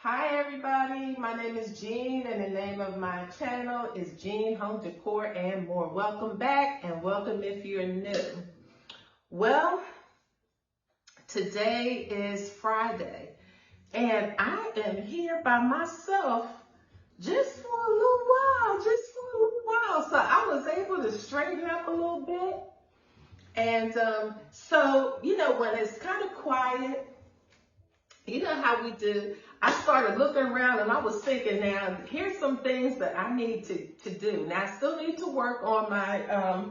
Hi everybody, my name is Jean and the name of my channel is Jean Home Decor and More. Welcome back and welcome if you're new. Well, today is Friday and I am here by myself just for a little while. So I was able to straighten up a little bit. And so, when it's kind of quiet, you know how we do. I started looking around and I was thinking, now, here's some things that I need to do. Now, I still need to work on my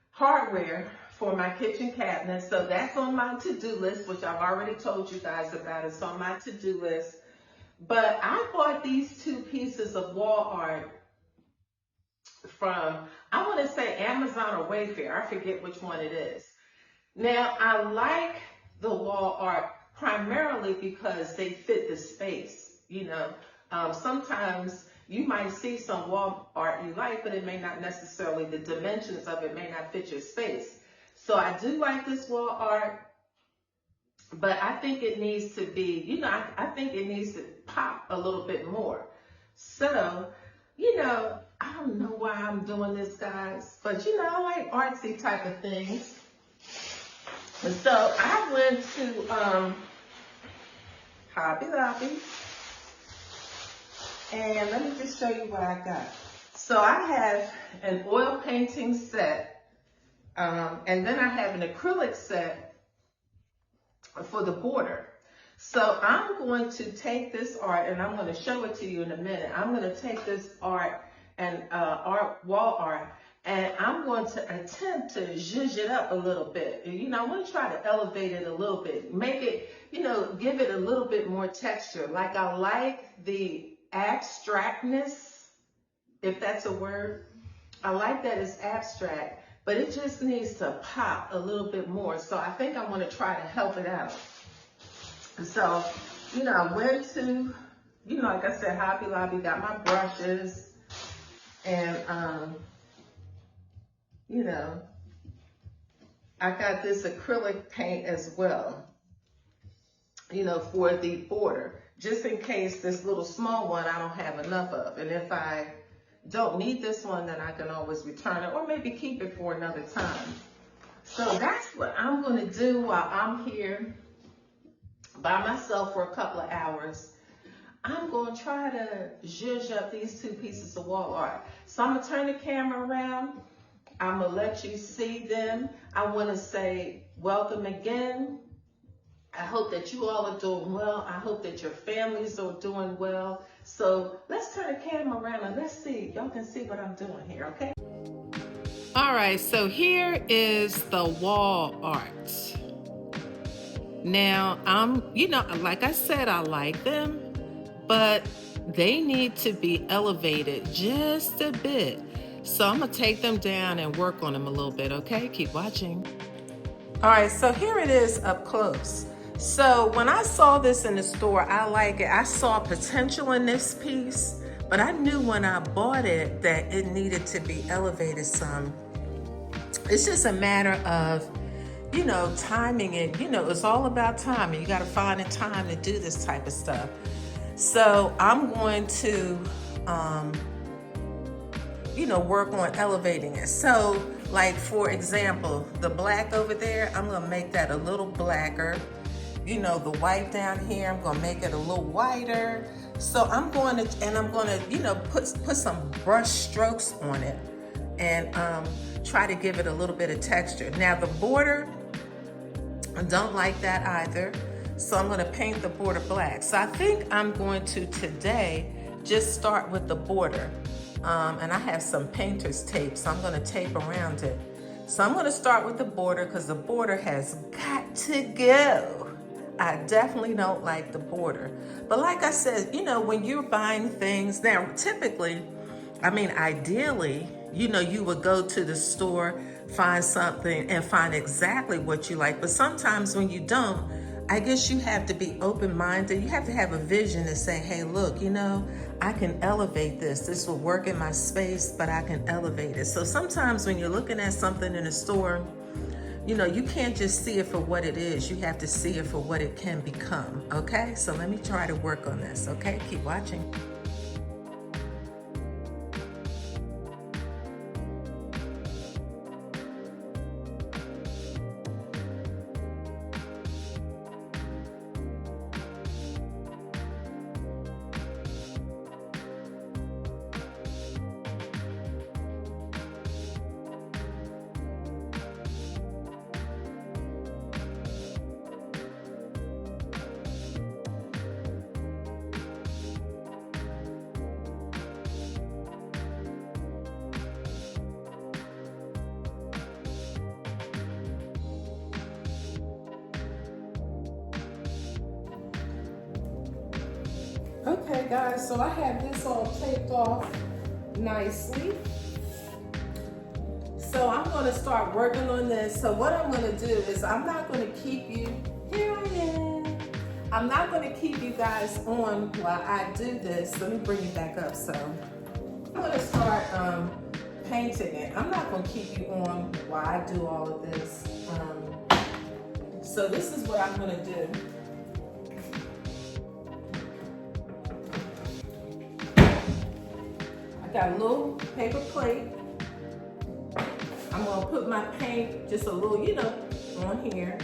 hardware for my kitchen cabinet. So that's on my to-do list, which I've already told you guys about. It's on my to-do list. But I bought these two pieces of wall art from, I want to say Amazon or Wayfair. I forget which one it is. Now, I like the wall art primarily because they fit the space. Sometimes you might see some wall art you like, but it may not necessarily, the dimensions of it may not fit your space. So I do like this wall art, but I think it needs to be, I think it needs to pop a little bit more. So, I don't know why I'm doing this, guys, but I like artsy type of things. So I went to Hobby Lobby, and let me just show you what I got. So I have an oil painting set, and then I have an acrylic set for the border. So I'm going to take this art, and I'm going to show it to you in a minute. I'm going to take this art and wall art, and I'm going to attempt to zhuzh it up a little bit. I want to try to elevate it a little bit, make it, give it a little bit more texture. Like I like the abstractness, if that's a word. I like that it's abstract, but it just needs to pop a little bit more. So I think I'm going to try to help it out. So, I went to, like I said, Hobby Lobby, got my brushes, and, I got this acrylic paint as well, for the border, just in case this little small one I don't have enough of. And if I don't need this one, then I can always return it or maybe keep it for another time. So that's what I'm going to do while I'm here by myself for a couple of hours. I'm going to try to zhuzh up these two pieces of wall art. So I'm going to turn the camera around. I'm going to let you see them. I want to say welcome again. I hope that you all are doing well. I hope that your families are doing well. So let's turn the camera around and let's see. Y'all can see what I'm doing here, okay? All right, so here is the wall art. Now, like I said, I like them, but they need to be elevated just a bit. So I'm gonna take them down and work on them a little bit, okay? Keep watching. All right, so here it is up close. So when I saw this in the store, I like it. I saw potential in this piece, but I knew when I bought it that it needed to be elevated some. It's just a matter of, timing it. It's all about timing. You got to find a time to do this type of stuff. So I'm going to, work on elevating it. So like, for example, the black over there, I'm going to make that a little blacker. The white down here, I'm going to make it a little whiter. So I'm going to, put some brush strokes on it and try to give it a little bit of texture. Now the border, I don't like that either. So I'm going to paint the border black. So I think I'm going to today just start with the border. And I have some painter's tape, so I'm going to tape around it. So I'm going to start with the border because the border has got to go. I definitely don't like the border. But like I said, when you're buying things, now typically, ideally, you would go to the store, find something and find exactly what you like. But sometimes when you don't, I guess you have to be open-minded. You have to have a vision to say, hey, look, I can elevate this. This will work in my space, but I can elevate it. So sometimes when you're looking at something in a store, you know, you can't just see it for what it is. You have to see it for what it can become, okay? So let me try to work on this, okay? Keep watching. Okay guys, so I have this all taped off nicely. So I'm gonna start working on this. So what I'm gonna do is I'm not gonna keep you, here I am. I'm not gonna keep you guys on while I do this. Let me bring it back up. So I'm gonna start painting it. I'm not gonna keep you on while I do all of this. So this is what I'm gonna do. I got a little paper plate. I'm gonna put my paint just a little, you know, on here.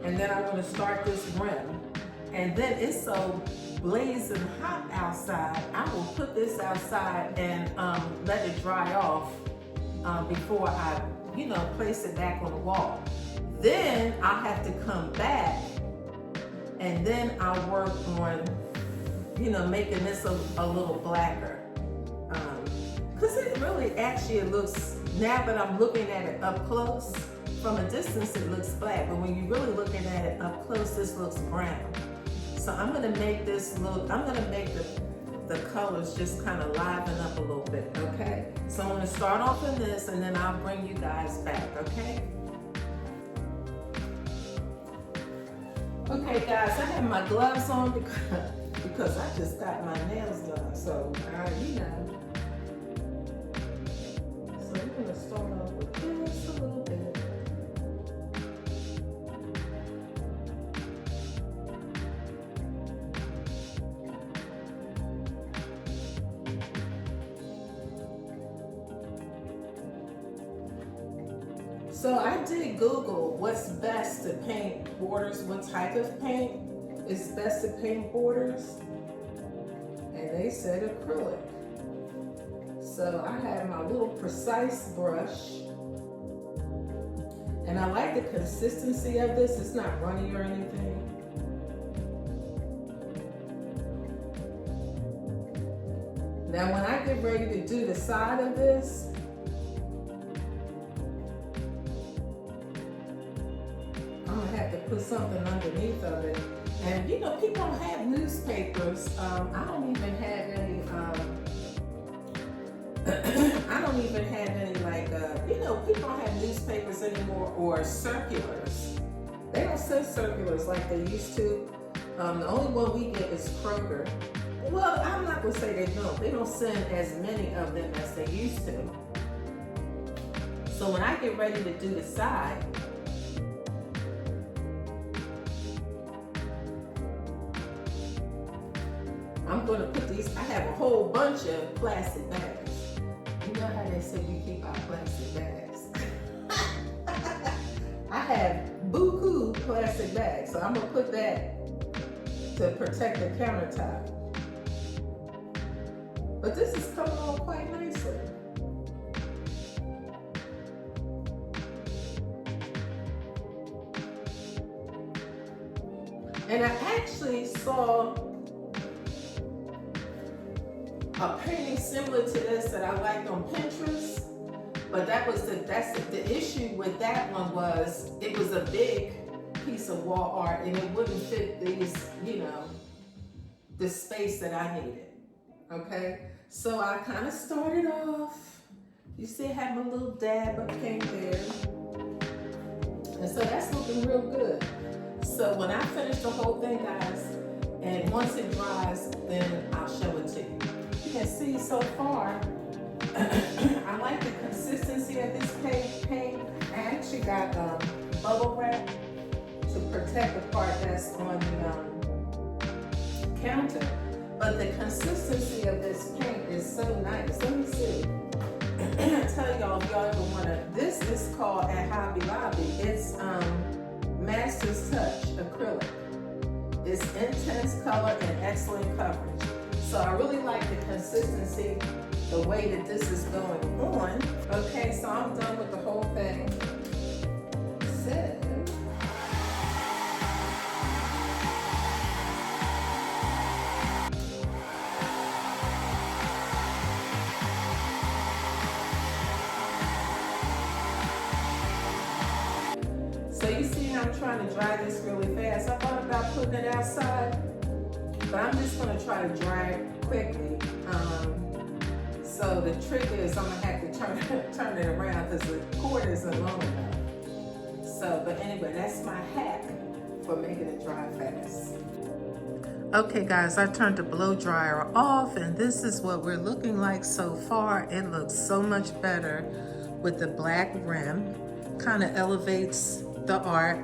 And then I'm gonna start this rim. And then it's so blazing hot outside, I will put this outside and let it dry off before I, you know, place it back on the wall. Then I'll have to come back and then I'll work on, you know, making this a little blacker. Because it really actually looks, now that I'm looking at it up close, from a distance it looks black, but when you're really looking at it up close, this looks brown. So I'm gonna make this look, I'm gonna make the colors just kind of liven up a little bit, okay? So I'm gonna start off in this and then I'll bring you guys back, okay? Okay guys, I have my gloves on because I just got my nails done, so you know. So we're gonna start off with this a little bit. So I did Google what's best to paint borders, what type of paint is best to paint borders, and they said acrylic. So I have my little precise brush, and I like the consistency of this. It's not runny or anything. Now when I get ready to do the side of this, I'm gonna have to put something underneath of it. And you know, people don't have newspapers. I don't even have any, I don't even have any like, you know, people don't have newspapers anymore or circulars. They don't send circulars like they used to. The only one we get is Kroger. Well, I'm not gonna say they don't. They don't send as many of them as they used to. So when I get ready to do the side, I'm gonna put these, I have a whole bunch of plastic bags. You know how they say we keep our plastic bags? I have buku plastic bags, so I'm gonna put that to protect the countertop. But this is coming on quite nicely. And I actually saw a painting similar to this that I liked on Pinterest, but that's the issue with that one was it was a big piece of wall art and it wouldn't fit these, you know, the space that I needed. Okay, so I kind of started off. You see, I have my little dab of paint there, and so that's looking real good. So when I finish the whole thing, guys, and once it dries, then I'll show it to you. You can see so far, I like the consistency of this paint. I actually got bubble wrap to protect the part that's on the counter. But the consistency of this paint is so nice. Let me see. I tell y'all if y'all ever wanna, this is called at Hobby Lobby. It's Master's Touch acrylic. It's intense color and excellent coverage. So I really like the consistency, the way that this is going on. Okay, so I'm done with the whole thing. So you see I'm trying to dry this really fast. I thought about putting it outside, but I'm just gonna try to dry it quickly. So the trick is I'm gonna have to turn it around because the cord isn't long enough. So, but anyway, that's my hack for making it dry fast. Okay guys, I turned the blow dryer off and this is what we're looking like so far. It looks so much better with the black rim. Kind of elevates the art.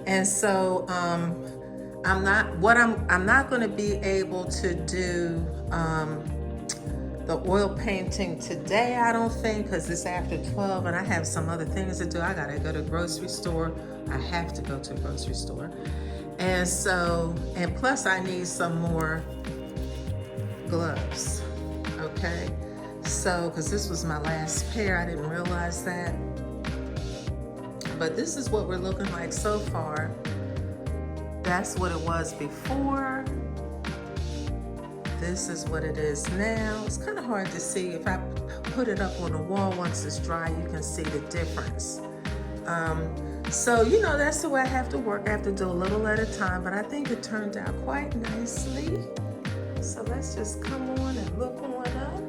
And so I'm not going to be able to do the oil painting today, I don't think, because it's after 12 and I have some other things to do. I gotta go to the grocery store. I have to go to the grocery store. And so, and plus I need some more gloves, okay? So, because this was my last pair, I didn't realize that. But this is what we're looking like so far. That's what it was before. This is what it is now. It's kind of hard to see. If I put it up on the wall once it's dry, you can see the difference. So, you know, that's the way I have to work. I have to do a little at a time, but I think it turned out quite nicely. So let's just come on and look on up.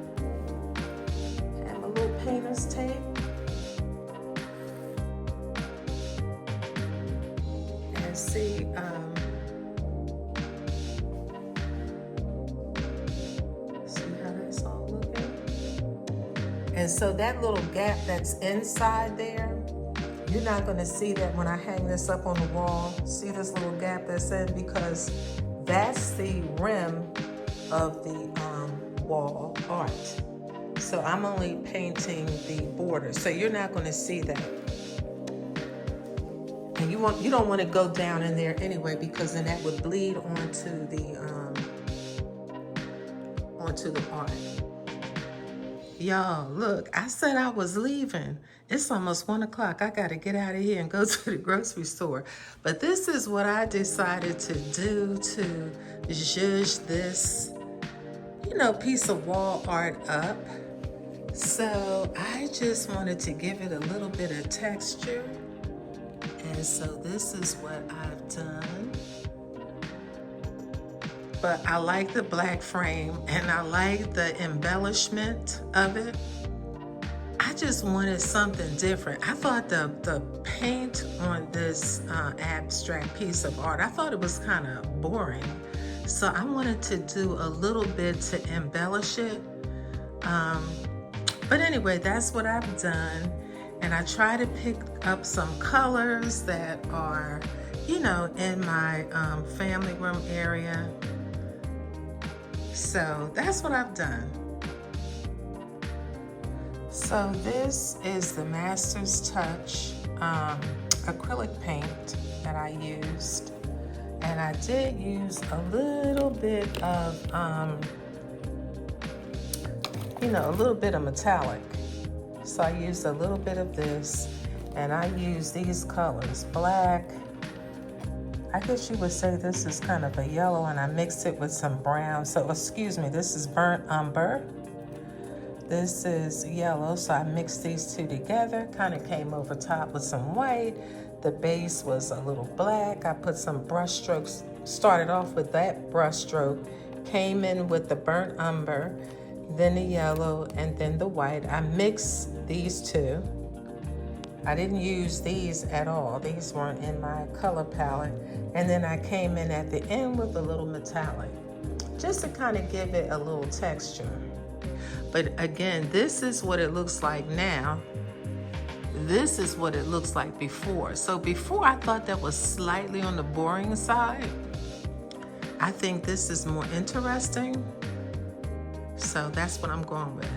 Have a little painter's tape. And see, and so that little gap that's inside there, you're not gonna see that when I hang this up on the wall. See this little gap that's in, because that's the rim of the wall art. So I'm only painting the border. So you're not gonna see that. And you don't wanna go down in there anyway, because then that would bleed onto the art. Y'all, look, I said I was leaving. It's almost 1 o'clock. I gotta get out of here and go to the grocery store. But this is what I decided to do to zhuzh this, you know, piece of wall art up. So I just wanted to give it a little bit of texture. And so this is what I've done. But I like the black frame and I like the embellishment of it. I just wanted something different. I thought the paint on this abstract piece of art, I thought it was kind of boring. So I wanted to do a little bit to embellish it. But anyway, that's what I've done. And I try to pick up some colors that are, you know, in my family room area. So that's what I've done. So this is the Master's Touch acrylic paint that I used. And I did use a little bit of, you know, a little bit of metallic. So I used a little bit of this, and I used these colors, black. I guess you would say this is kind of a yellow, and I mixed it with some brown. So excuse me, this is burnt umber. This is yellow, so I mixed these two together, kind of came over top with some white. The base was a little black. I put some brush strokes, started off with that brush stroke, came in with the burnt umber, then the yellow, and then the white. I mixed these two. I didn't use these at all. These weren't in my color palette. And then I came in at the end with a little metallic, just to kind of give it a little texture. But again, this is what it looks like now. this is what it looks like before. So before I thought that was slightly on the boring side. I think this is more interesting. So that's what I'm going with.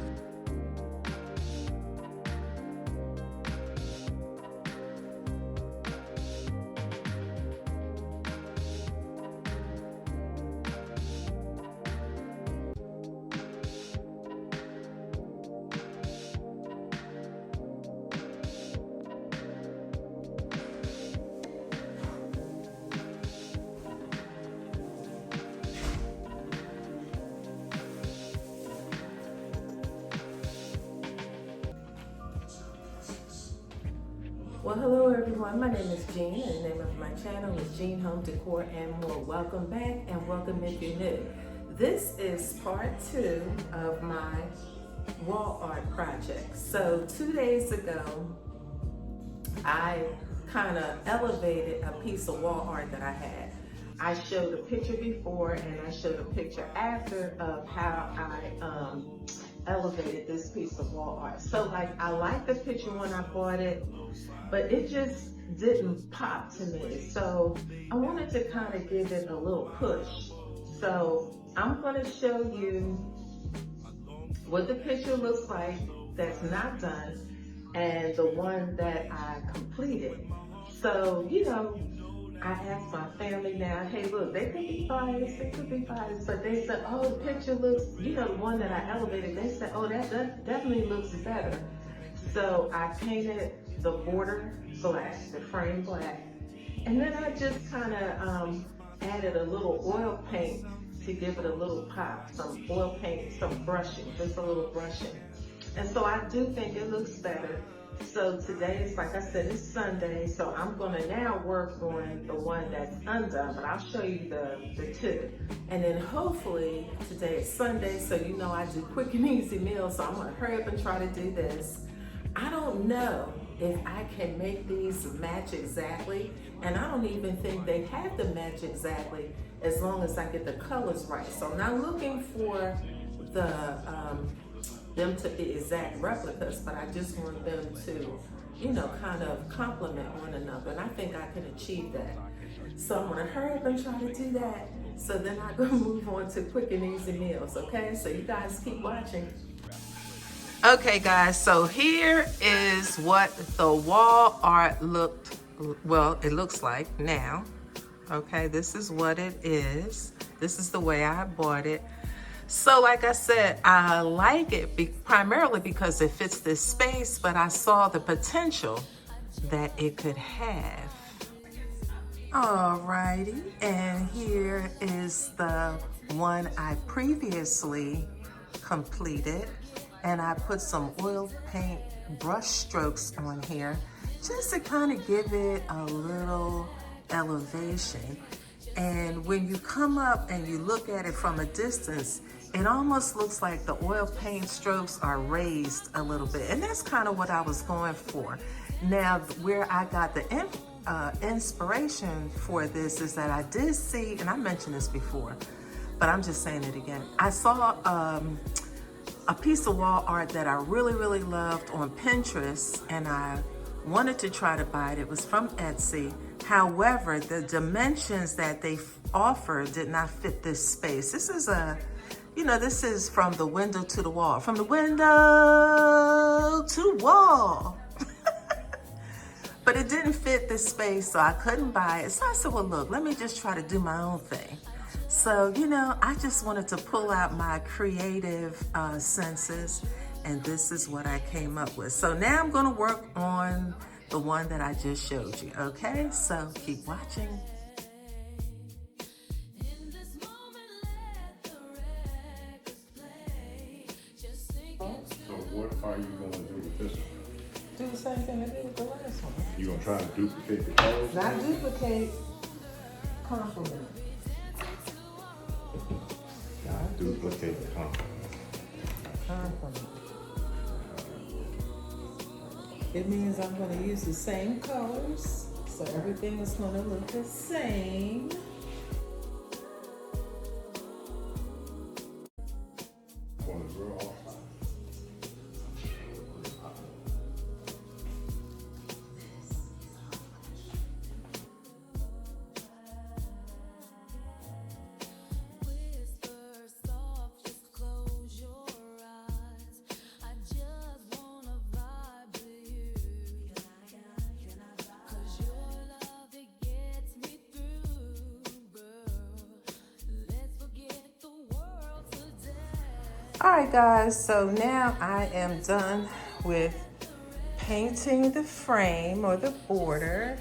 Well, hello everyone, my name is Jean and the name of my channel is Jean Home Decor and More. Welcome back and welcome if you're new. This is part 2 of my wall art project. So 2 days ago, I kind of elevated a piece of wall art that I had. I showed a picture before and I showed a picture after of how I elevated this piece of wall art. So like, I liked the picture when I bought it, but it just didn't pop to me. So I wanted to kind of give it a little push. So I'm gonna show you what the picture looks like that's not done and the one that I completed. So, you know, I asked my family now, hey look, they could be biased, but they said, oh, the picture looks, you know, the one that I elevated, they said, oh, that definitely looks better. So I painted the border black, the frame black, and then I just kind of added a little oil paint to give it a little pop, some oil paint, some brushing, just a little brushing. And so I do think it looks better. So today is, like I said, it's Sunday, so I'm gonna now work on the one that's undone, but I'll show you the two. And then hopefully, today is Sunday, so you know I do quick and easy meals, so I'm gonna hurry up and try to do this. I don't know if I can make these match exactly, and I don't even think they have to match exactly as long as I get the colors right. So I'm not looking for them to be exact replicas, but I just want them to, you know, kind of complement one another, and I think I can achieve that. So I'm gonna hurry up and try to do that, so then I go move on to quick and easy meals, okay? So you guys keep watching. Okay guys, so here is what the wall art it looks like now. Okay, this is what it is. This is the way I bought it. So like I said, I like it primarily because it fits this space, but I saw the potential that it could have. Alrighty, and here is the one I previously completed, and I put some oil paint brush strokes on here just to kind of give it a little elevation. And when you come up and you look at it from a distance, it almost looks like the oil paint strokes are raised a little bit. And that's kind of what I was going for. Now, where I got the inspiration for this is that I did see, and I mentioned this before, but I'm just saying it again. I saw a piece of wall art that I really, really loved on Pinterest, and I wanted to try to buy it. It was from Etsy. However, the dimensions that they offer did not fit this space. This is this is from the window to the wall. From the window to the wall. But it didn't fit this space, so I couldn't buy it. So I said, well, look, let me just try to do my own thing. So, you know, I just wanted to pull out my creative senses, and this is what I came up with. So now I'm gonna work on the one that I just showed you, okay? So keep watching. So what are you gonna do with this one? Do the same thing I did with the last one. You gonna try to duplicate the colors? Not duplicate, complement. Not duplicate the colors. Complement. It means I'm going to use the same colors, so everything is going to look the same. All right, guys, so now I am done with painting the frame or the border.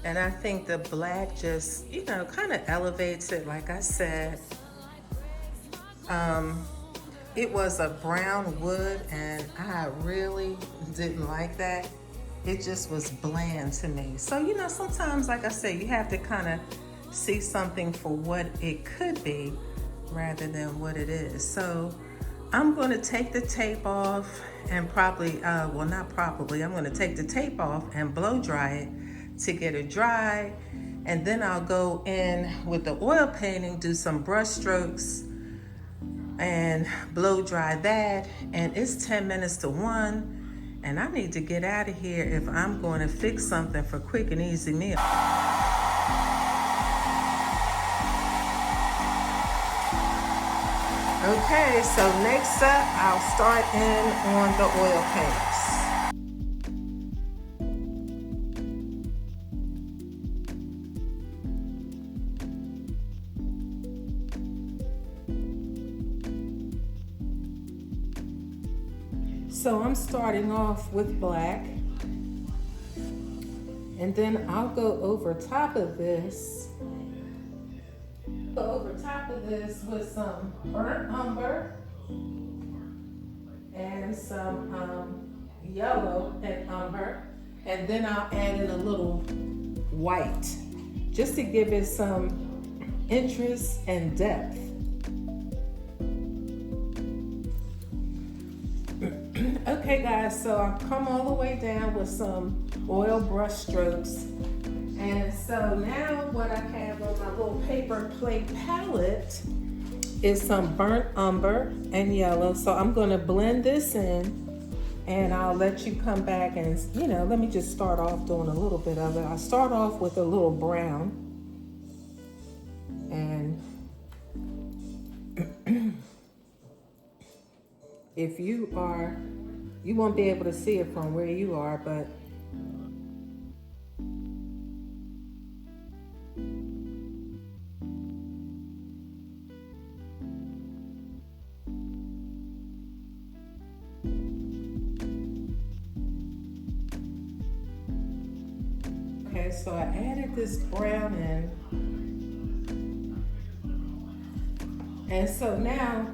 And I think the black just, you know, kind of elevates it, like I said. It was a brown wood and I really didn't like that. It just was bland to me. So, you know, sometimes, like I said, you have to kind of see something for what it could be rather than what it is. So I'm going to take the tape off and probably, well, not probably, I'm going to take the tape off and blow dry it to get it dry. And then I'll go in with the oil painting, do some brush strokes and blow dry that. And it's 10 minutes to 1 and I need to get out of here if I'm going to fix something for quick and easy meal. Okay, so next up, I'll start in on the oil paints. So I'm starting off with black, and then I'll go over top of this. With some burnt umber and some yellow and umber, and then I'll add in a little white just to give it some interest and depth. Okay guys, so I've come all the way down with some oil brush strokes. And so now what I have on my little paper plate palette is some burnt umber and yellow. So I'm going to blend this in and I'll let you come back and, you know, let me just start off doing a little bit of it. I'll start off with a little brown. And if you won't be able to see it from where you are, but okay, so I added this brown in. And so now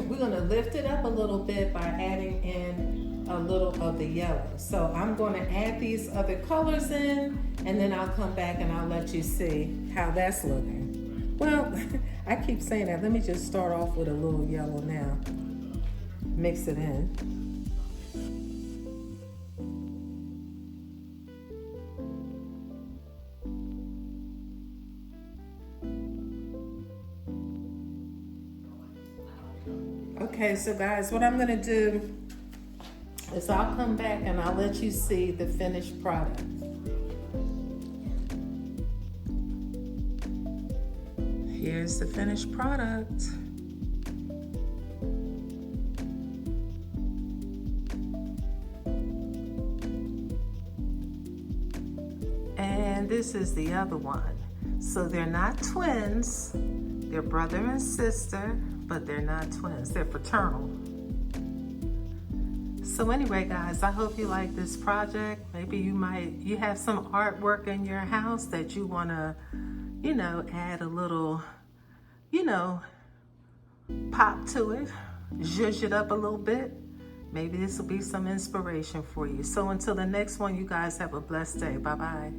we're gonna lift it up a little bit by adding in a little of the yellow. So I'm gonna add these other colors in, and then I'll come back and I'll let you see how that's looking. Well, I keep saying that. Let me just start off with a little yellow now. Mix it in. Okay, so guys, what I'm gonna do is I'll come back and I'll let you see the finished product. Here's the finished product. And this is the other one. So they're not twins, they're brother and sister, but they're not twins, they're fraternal. So anyway, guys, I hope you like this project. Maybe you have some artwork in your house that you wanna, you know, add a little, you know, pop to it, zhuzh it up a little bit. Maybe this will be some inspiration for you. So until the next one, you guys have a blessed day. Bye-bye.